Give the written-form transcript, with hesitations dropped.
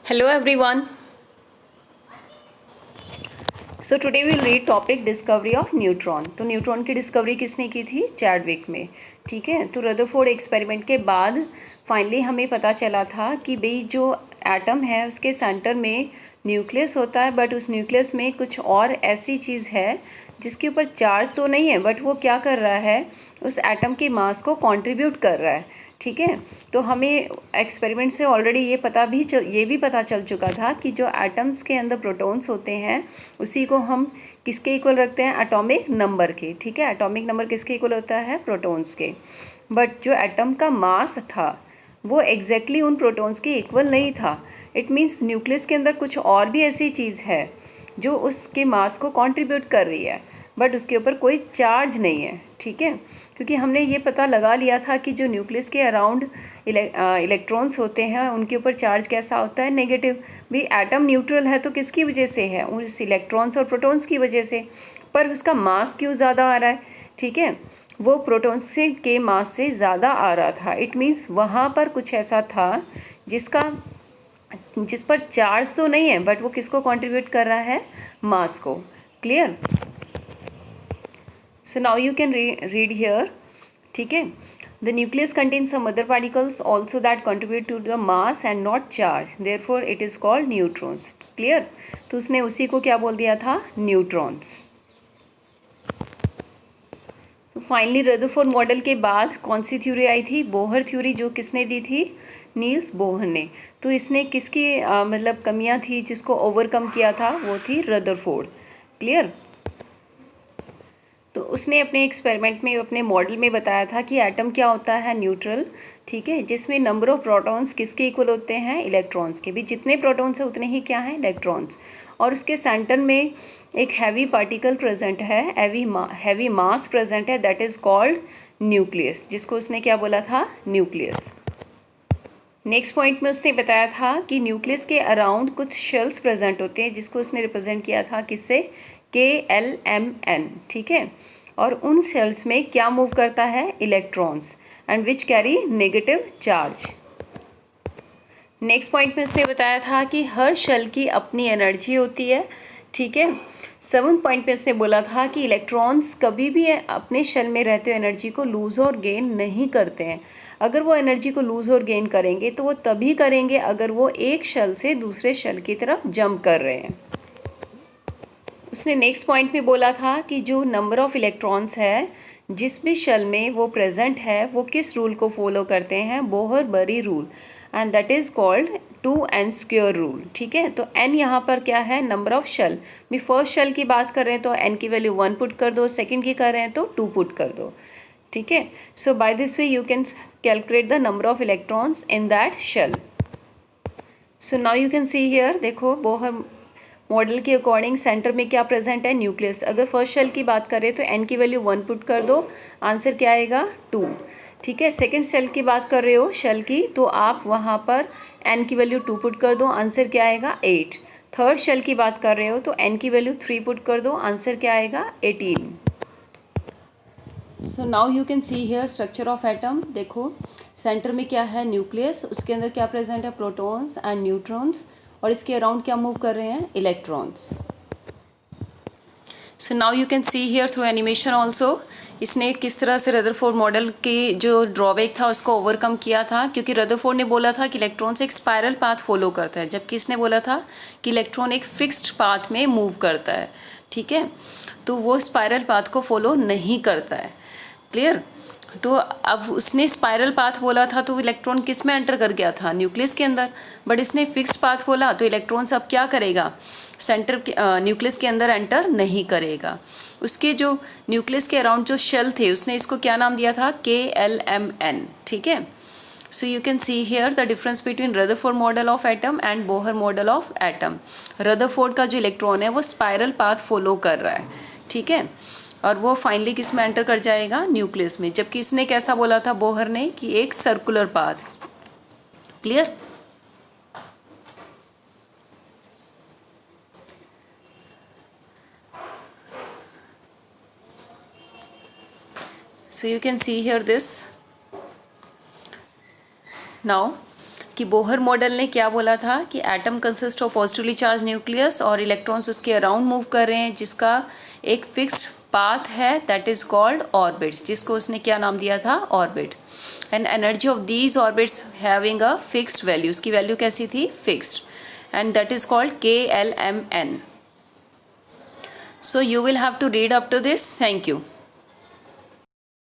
Hello everyone. So today we'll read topic discovery of neutron. तो neutron की discovery किसने की थी? चैडविक में. ठीक है. तो रदरफोर्ड एक्सपेरिमेंट के बाद फाइनली हमें पता चला था कि भाई जो एटम है उसके सेंटर में न्यूक्लियस होता है, बट उस न्यूक्लियस में कुछ और ऐसी चीज़ है जिसके ऊपर चार्ज तो नहीं है, बट वो क्या कर रहा है, उस एटम के मास को कंट्रीब्यूट कर रहा है. ठीक है. तो हमें एक्सपेरिमेंट से ऑलरेडी ये भी पता चल चुका था कि जो एटम्स के अंदर प्रोटॉन्स होते हैं उसी को हम किसके इक्वल रखते हैं? एटॉमिक नंबर के. ठीक है. एटॉमिक नंबर किसके इक्वल होता है? प्रोटॉन्स के. बट जो एटम का मास था वो एग्जैक्टली उन प्रोटॉन्स के इक्वल नहीं था. इट मीन्स न्यूक्लियस के अंदर कुछ और भी ऐसी चीज़ है जो उसके मास को कंट्रीब्यूट कर रही है, बट उसके ऊपर कोई चार्ज नहीं है. ठीक है. क्योंकि हमने ये पता लगा लिया था कि जो न्यूक्लियस के अराउंड इलेक्ट्रॉन्स होते हैं उनके ऊपर चार्ज कैसा होता है? नेगेटिव. भी एटम न्यूट्रल है तो किसकी वजह से है? उस इलेक्ट्रॉन्स और प्रोटॉन्स की वजह से. पर उसका मास क्यों ज़्यादा आ रहा है? ठीक है. वो प्रोटॉन्स के मास से ज़्यादा आ रहा था. इट मीन्स वहाँ पर कुछ ऐसा था जिस पर चार्ज तो नहीं है, बट वो किसको कंट्रीब्यूट कर रहा है? मास को. Clear? So now you can read here. ठीक है. The nucleus contains some other particles also that contribute to the mass and not charge. Therefore it is called neutrons. Clear? तो उसने उसी को क्या बोल दिया था? न्यूट्रॉन्स. तो फाइनली रदरफोर्ड मॉडल के बाद कौन सी थ्योरी आई थी? Bohr theory. जो किसने दी थी? नील्स बोहर ने. तो इसने किसकी मतलब कमियां थी जिसको ओवरकम किया था? वो थी रदरफोर्ड. क्लियर? तो उसने अपने एक्सपेरिमेंट में, अपने मॉडल में बताया था कि एटम क्या होता है? न्यूट्रल. ठीक है. जिसमें नंबर ऑफ प्रोटॉन्स किसके इक्वल होते हैं? इलेक्ट्रॉन्स के. भी जितने प्रोटॉन्स हैं उतने ही क्या हैं? इलेक्ट्रॉन्स. और उसके सेंटर में एक हैवी पार्टिकल प्रेजेंट है, हैवी मास प्रेजेंट है, दैट इज कॉल्ड न्यूक्लियस. जिसको उसने क्या बोला था? न्यूक्लियस. नेक्स्ट पॉइंट में उसने बताया था कि न्यूक्लियस के अराउंड कुछ शेल्स प्रेजेंट होते हैं जिसको उसने रिप्रेजेंट किया था किससे? KLMN. ठीक है. और उन सेल्स में क्या मूव करता है? Electrons, and which carry negative charge. Next point में उसने बताया था कि हर शेल की अपनी एनर्जी होती है. ठीक है. 7th पॉइंट में उसने बोला था कि इलेक्ट्रॉन्स कभी भी अपने शेल में रहते हुए एनर्जी को लूज और गेन नहीं करते हैं. अगर वो एनर्जी को लूज और गेन करेंगे तो वो तभी करेंगे अगर वो एक शेल से दूसरे शेल की तरफ जंप कर रहे हैं. उसने नेक्स्ट पॉइंट में बोला था कि जो नंबर ऑफ इलेक्ट्रॉन्स है जिस भी शेल में वो प्रेजेंट है वो किस रूल को फॉलो करते हैं? Bohr Bury rule. And that is called 2n² rule. ठीक है. तो n यहाँ पर क्या है? Number of shell. भी फर्स्ट शेल की बात कर रहे हैं तो n की वैल्यू 1 पुट कर दो, सेकेंड की कर रहे हैं तो 2 पुट कर दो. ठीक है. So by this way you can calculate the number of electrons in that shell. So now you can see here. देखो, बोहर मॉडल के अकॉर्डिंग सेंटर में क्या प्रेजेंट है? न्यूक्लियस. अगर फर्स्ट शेल की बात करें तो n की वैल्यू 1 पुट कर दो, आंसर क्या आएगा? 2. ठीक है. सेकेंड शेल की बात कर रहे हो शेल की, तो आप वहाँ पर n की वैल्यू 2 पुट कर दो, आंसर क्या आएगा? 8. थर्ड शेल की बात कर रहे हो तो n की वैल्यू 3 पुट कर दो, आंसर क्या आएगा? 18. सो now you can see here structure of atom. देखो, सेंटर में क्या है? न्यूक्लियस. उसके अंदर क्या प्रेजेंट है? Protons and neutrons. और इसके अराउंड क्या मूव कर रहे हैं? Electrons. So now you can see here through animation also इसने किस तरह से रदरफोर्ड मॉडल के जो ड्रॉबैक था उसको ओवरकम किया था. क्योंकि रदरफोर्ड ने बोला था कि इलेक्ट्रॉन्स एक स्पायरल पाथ फॉलो करता है, जबकि इसने बोला था कि इलेक्ट्रॉन एक फिक्स्ड पाथ में मूव करता है. ठीक है. तो वो स्पायरल पाथ को फॉलो नहीं करता है. क्लियर? तो अब उसने स्पाइरल पाथ बोला था तो इलेक्ट्रॉन किस में एंटर कर गया था? न्यूक्लियस के अंदर. बट इसने फिक्स्ड पाथ बोला तो इलेक्ट्रॉन अब क्या करेगा? सेंटर न्यूक्लियस के अंदर एंटर नहीं करेगा. उसके जो न्यूक्लियस के अराउंड जो शेल थे उसने इसको क्या नाम दिया था? KLMN. ठीक है. So you can see here the difference between Rutherford model of atom and Bohr model of atom. Rutherford का जो इलेक्ट्रॉन है वो स्पाइरल पाथ फॉलो कर रहा है. ठीक है. और वो फाइनली किस में एंटर कर जाएगा? न्यूक्लियस में. जबकि इसने कैसा बोला था बोहर ने? कि एक circular path. Clear? So you can see here this. Now कि बोहर मॉडल ने क्या बोला था कि atom consist of positively charge nucleus और इलेक्ट्रॉन्स उसके अराउंड मूव कर रहे हैं, जिसका एक फिक्स्ड पाथ है, दैट इज कॉल्ड ऑर्बिट्स, जिसको उसने क्या नाम दिया था, orbit. And energy of these orbits having a fixed value, उसकी वैल्यू कैसी थी, fixed, and that is called KLMN. So you will have to read up to this. Thank you.